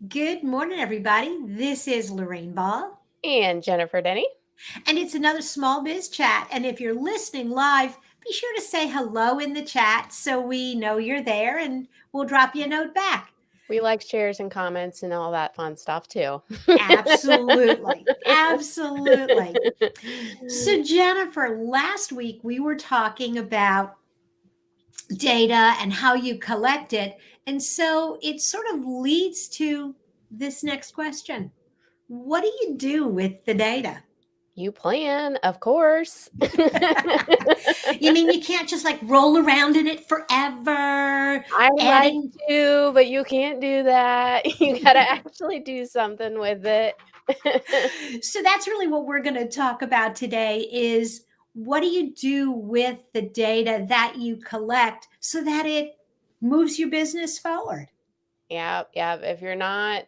Good morning, everybody. This is Lorraine Ball, And Jennifer Denny. and it's another Small Biz Chat. And if you're listening live, be sure to say hello in the chat so we know you're there and we'll drop you a note back. We like shares and comments and all that fun stuff too. Absolutely. Absolutely. So, Jennifer, last week we were talking about data and how you collect it. And so it sort of leads to this next question. What do you do with the data? You plan, of course. You mean you can't just like roll around in it forever, I like adding? to, but you can't do that. You got to actually do something with it. So that's really what we're going to talk about today is what do you do with the data that you collect so that it moves your business forward? Yeah, yeah. If you're not,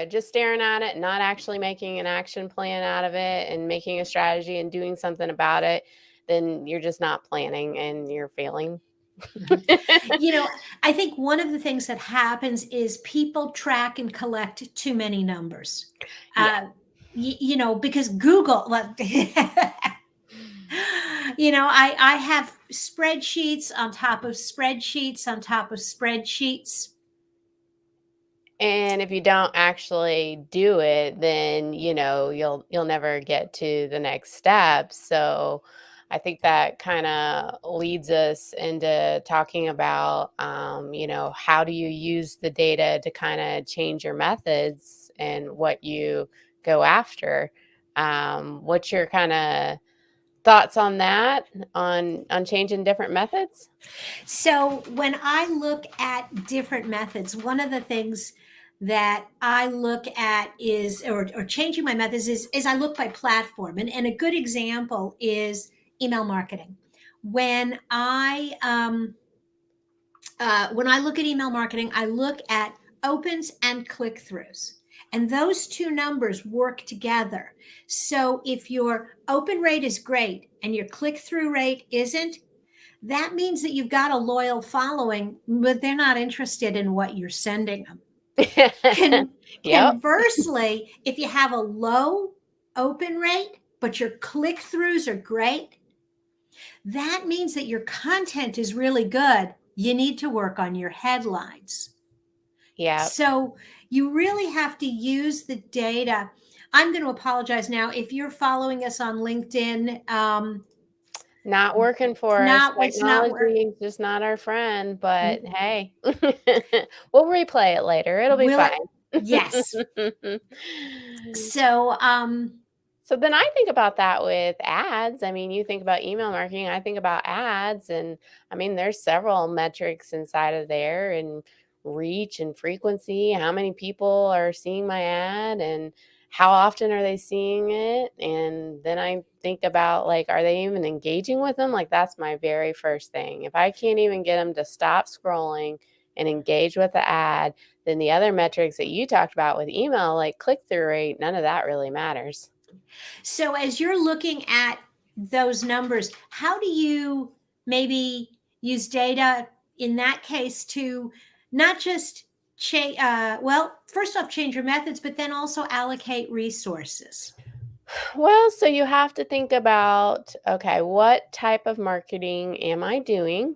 just staring at it, not actually making an action plan out of it and making a strategy and doing something about it, then you're just not planning and you're failing. Mhm. You know, I think one of the things that happens is people track and collect too many numbers. Yeah. Uh, because Google, well, I have spreadsheets on top of spreadsheets on top of spreadsheets. And if you don't actually do it, then, you'll never get to the next step. So I think that kind of leads us into talking about, how do you use the data to kind of change your methods and what you go after. What's your kind of thoughts on that, on changing different methods? So when I look at different methods, one of the things that I look at is, or changing my methods is I look by platform. And a good example is email marketing. When I look at email marketing, I look at opens and click throughs. And those two numbers work together. So if your open rate is great and your click through rate isn't, that means that you've got a loyal following, but they're not interested in what you're sending them. Yep. Conversely, if you have a low open rate, but your click throughs are great, that means that your content is really good. You need to work on your headlines. Yep. So you really have to use the data. I'm going to apologize now. If you're following us on LinkedIn, Not working for us. it's not work. Technology is just not our friend, but Mm, hey, we'll replay it later. It'll be Will fine. it? Yes. So, So then I think about that with ads. I mean, you think about email marketing, I think about ads, and I mean, there's several metrics inside of there and reach and frequency, how many people are seeing my ad and how often are they seeing it? And then I think about like, are they even engaging with them? Like, that's my very first thing. If I can't even get them to stop scrolling and engage with the ad, then the other metrics that you talked about with email, like click through rate, none of that really matters. so as you're looking at those numbers, how do you maybe use data in that case to not just change, first off, change your methods, but then also allocate resources? Well, so you have to think about, okay, what type of marketing am I doing?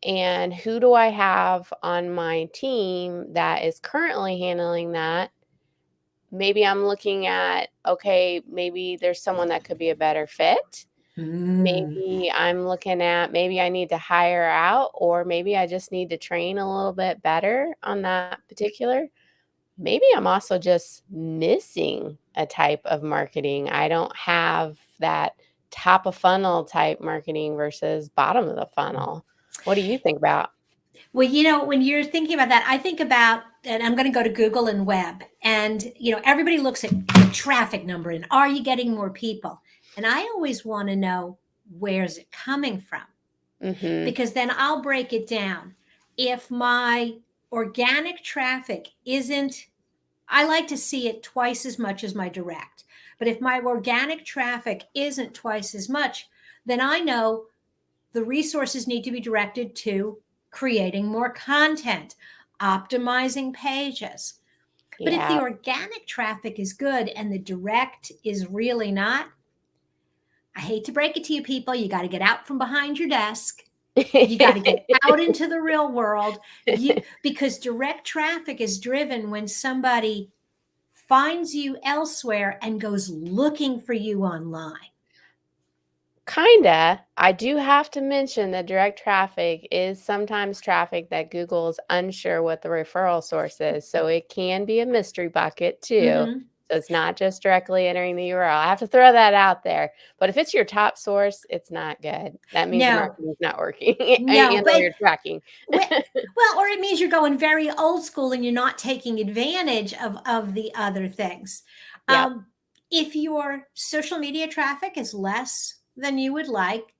And who do I have on my team that is currently handling that? Maybe I'm looking at, okay, maybe there's someone that could be a better fit. Hmm. Maybe I'm looking at, maybe I need to hire out, or maybe I just need to train a little bit better on that particular. Maybe I'm also just missing a type of marketing. I don't have that top of funnel type marketing versus bottom of the funnel. What do you think about? Well, when you're thinking about that, I think about, and I'm going to go to Google and web, and everybody looks at the traffic number and are you getting more people? And I always want to know where's it coming from, Mhm. because then I'll break it down. If my organic traffic isn't, I like to see it twice as much as my direct. But if my organic traffic isn't twice as much, then I know the resources need to be directed to creating more content, optimizing pages. But if Yeah. the organic traffic is good and the direct is really not, I hate to break it to you people, you got to get out from behind your desk. You got to get out into the real world. Because direct traffic is driven when somebody finds you elsewhere and goes looking for you online. Kinda. I do have to mention that direct traffic is sometimes traffic that Google is unsure what the referral source is, so it can be a mystery bucket too. Mm-hmm. So it's not just directly entering the URL. I have to throw that out there. But if it's your top source, it's not good. That means your No, marketing's not working no, and or but your tracking. well, or it means you're going very old school and you're not taking advantage of the other things. Yep. Um, if your social media traffic is less than you would like,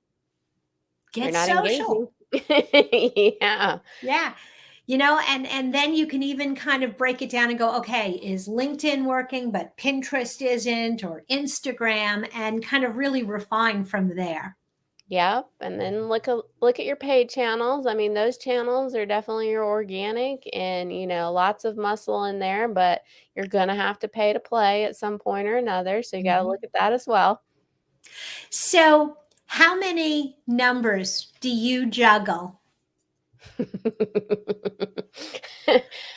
You're get not engaging. social. Yeah. Yeah. And then you can even kind of break it down and go, okay, is LinkedIn working, but Pinterest isn't, or Instagram, and kind of really refine from there. Yep, and then look at your paid channels. I mean, those channels are definitely your organic and, lots of muscle in there, but you're gonna have to pay to play at some point or another, so you gotta Mhm. look at that as well. So, how many numbers do you juggle?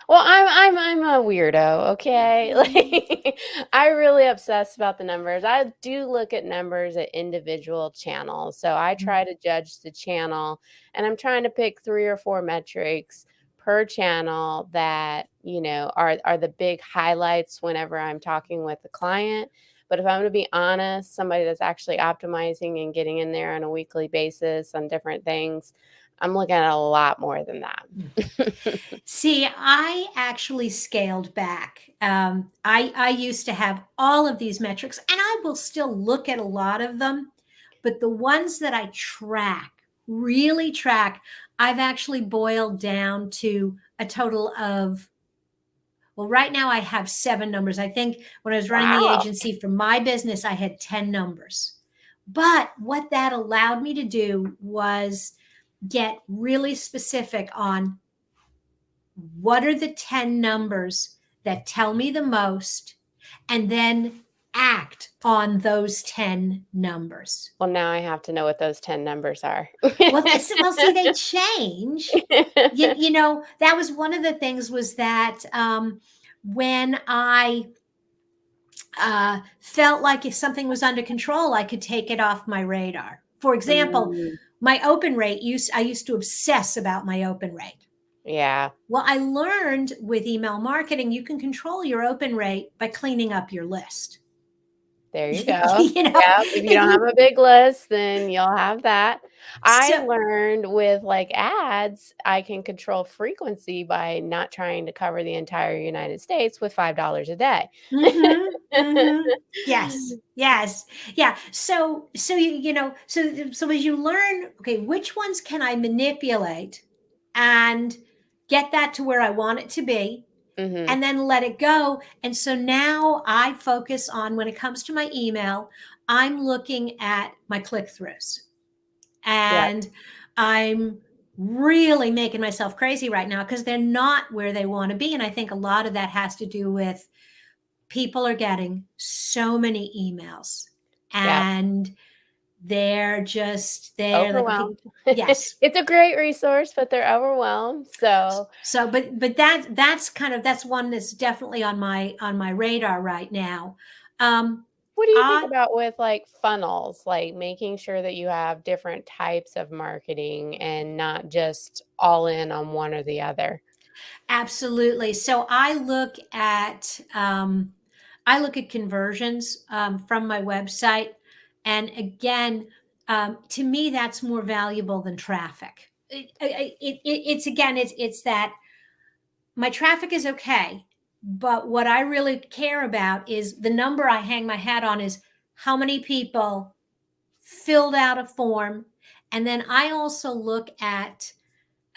Well, I'm a weirdo, okay? Mhm. Like, I really obsess about the numbers. I do look at numbers at individual channels, so I try to judge the channel, and I'm trying to pick 3 or 4 metrics per channel that, are the big highlights whenever I'm talking with the client. But if I'm gonna be honest, somebody that's actually optimizing and getting in there on a weekly basis on different things, I'm looking at a lot more than that. See, I actually scaled back. I used to have all of these metrics, and I will still look at a lot of them, but the ones that I track, really track, I've actually boiled down to a total of, well, right now I have 7 numbers. I think when I was running the Wow. agency for my business, I had 10 numbers. But what that allowed me to do was get really specific on what are the 10 numbers that tell me the most, and then act on those 10 numbers. Well, now I have to know what those 10 numbers are. Well, see, they change. That was one of the things, was that when I felt like if something was under control, I could take it off my radar. For example, Mm, my open rate I used to obsess about my open rate. yeah, Well, I learned with email marketing, you can control your open rate by cleaning up your list. there you go. you know, Yeah, if you if don't have you a big list, then you'll have that. I so learned with, like, ads, I can control frequency by not trying to cover the entire United States with $5 a day. yes, yes, yeah. So so as you learn, okay, which ones can I manipulate and get that to where I want it to be, Mhm, and then let it go. And so now I focus on, when it comes to my email, I'm looking at my click throughs, yep, and I'm really making myself crazy right now because they're not where they want to be. And I think a lot of that has to do with people are getting so many emails, yep. and they're like, okay, Overwhelmed. yes. It's a great resource, but they're overwhelmed, so So, but that's one that's definitely on my radar right now. Um, what do you think I about with, like, funnels, like, making sure that you have different types of marketing and not just all in on one or the other? Absolutely. So I look at conversions from my website, and again, to me, that's more valuable than traffic. It's again, it's that my traffic is okay, but what I really care about is the number I hang my hat on is how many people filled out a form, and then I also look at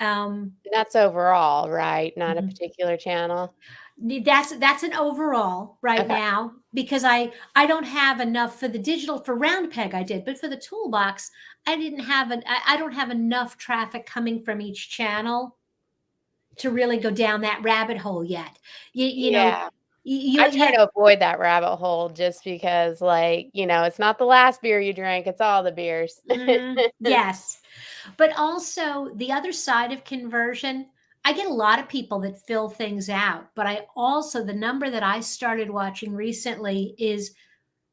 um, That's overall, right? Not a mhm. particular channel? That's an overall right Okay. now, because I don't have enough for the digital. For round peg I did, but for the toolbox I didn't have I don't have enough traffic coming from each channel to really go down that rabbit hole yet. You know, Yeah. I try yeah. to avoid that rabbit hole just because, like, it's not the last beer you drank, it's all the beers. Yes. But also the other side of conversion, I get a lot of people that fill things out, but I also, the number that I started watching recently is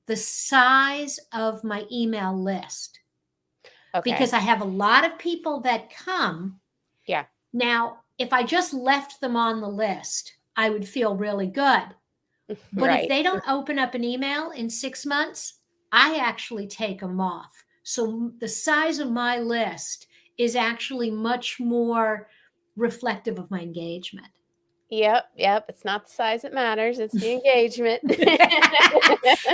the size of my email list, because Okay. I have a lot of people that come. Yeah. Now, if I just left them on the list, I would feel really good. But if Right. they don't open up an email in 6 months, I actually take them off. So the size of my list is actually much more reflective of my engagement. Yep, yep, it's not the size that matters, it's the engagement.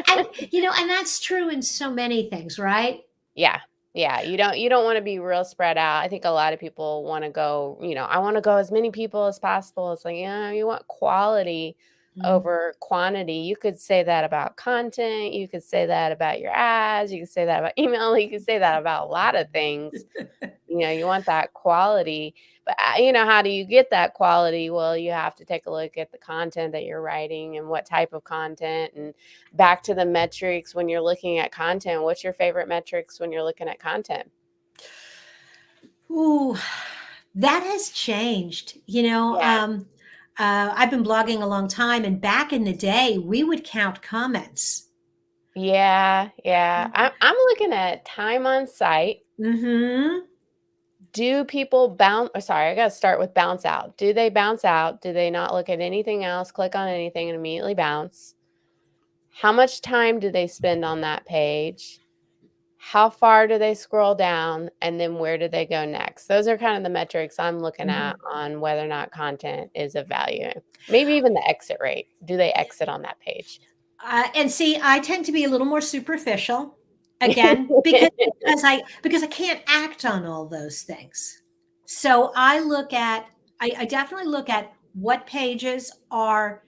And and that's true in so many things, right? Yeah, yeah, you don't wanna be real spread out. I think a lot of people wanna go, "I wanna go as many people as possible." It's like, yeah, you want quality Mm. over quantity. You could say that about content, you could say that about your ads, you could say that about email, you could say that about a lot of things. You want that quality, but, how do you get that quality? Well, you have to take a look at the content that you're writing and what type of content, and back to the metrics when you're looking at content. What's your favorite metrics when you're looking at content? Ooh, that has changed. Yeah. I've been blogging a long time, and back in the day, we would count comments. Yeah, yeah. I'm looking at time on site. Mm-hmm. Do people bounce sorry, I gotta start with bounce out. Do they bounce out? Do they not look at anything else, click on anything, and immediately bounce? How much time do they spend on that page? How far do they scroll down? And then where do they go next? Those are kind of the metrics I'm looking at Mm-hmm. on whether or not content is of value. Maybe even the exit rate. Do they exit on that page? And see, I tend to be a little more superficial again, because I can't act on all those things. So I definitely look at what pages are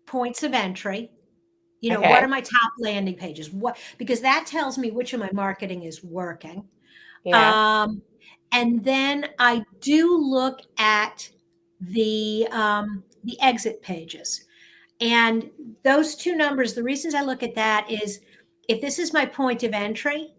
points of entry. What Okay. are my top landing pages? What, because that tells me which of my marketing is working. Yeah. Um, and then I do look at the exit pages. And those two numbers, the reasons I look at that is, if this is my point of entry,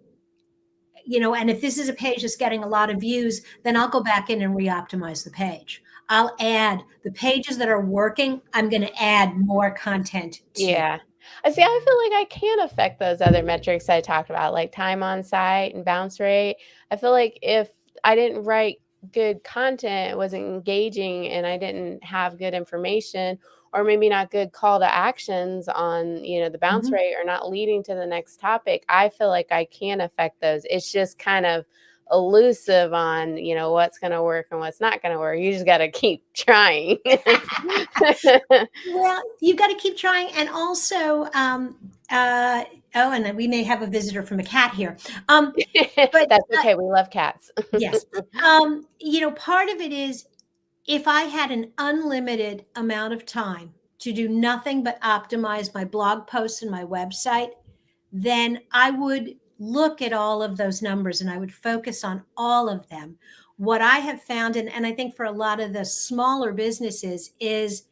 and if this is a page that's getting a lot of views, then I'll go back in and re-optimize the page. I'll add the pages that are working. I'm going to add more content to. Yeah. I see, I feel like I can affect those other metrics I talked about, like time on site and bounce rate. I feel like if I didn't write good content, it wasn't engaging, and I didn't have good information, or maybe not good call to actions on, the bounce Mhm. rate, or not leading to the next topic, I feel like I can affect those. It's just kind of elusive on, what's going to work and what's not going to work. You just got to keep trying. Well, you've got to keep trying. And also, oh, and then we may have a visitor from a cat here. But That's okay, we love cats. yes, part of it is, if I had an unlimited amount of time to do nothing but optimize my blog posts and my website, then I would look at all of those numbers and I would focus on all of them. What I have found, and I think for a lot of the smaller businesses, is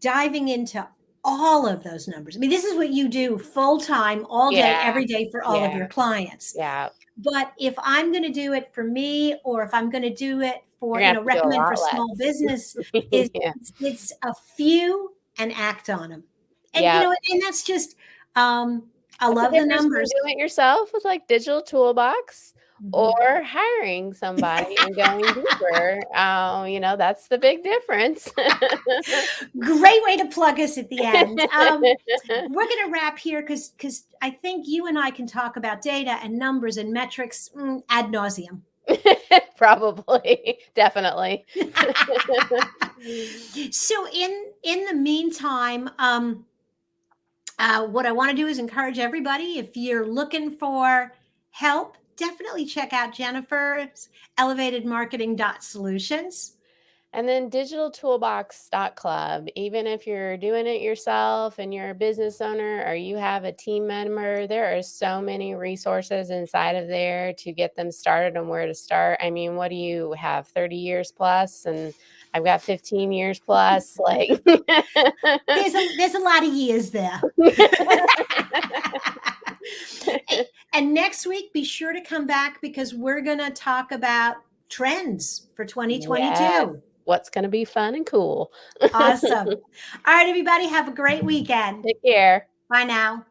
diving into all of those numbers. I mean, this is what you do full time, all day, Yeah, every day for all of yeah, your clients. yeah. But if I'm going to do it for me, or if I'm going to do it You're for, gonna have to do a recommend for lot small less. business, is Yeah. it's a few and act on them. And Yep. and that's just, I That's the love the difference between numbers. doing it yourself with, like, digital toolbox, or Mhm. hiring somebody and going deeper. That's the big difference. Great way to plug us at the end. We're going to wrap here, because I think you and I can talk about data and numbers and metrics, ad nauseum. Probably, definitely. So in the meantime, what I want to do is encourage everybody, if you're looking for help, definitely check out Jennifer's elevated marketing solutions. And then digitaltoolbox.club, even if you're doing it yourself and you're a business owner or you have a team member, there are so many resources inside of there to get them started on where to start. I mean, what do you have, 30 years plus? And I've got 15 years plus. Like, There's a lot of years there. And next week, be sure to come back because we're going to talk about trends for yes, 2022. what's going to be fun and cool. Awesome. All right, everybody, have a great weekend. Take care. Bye now.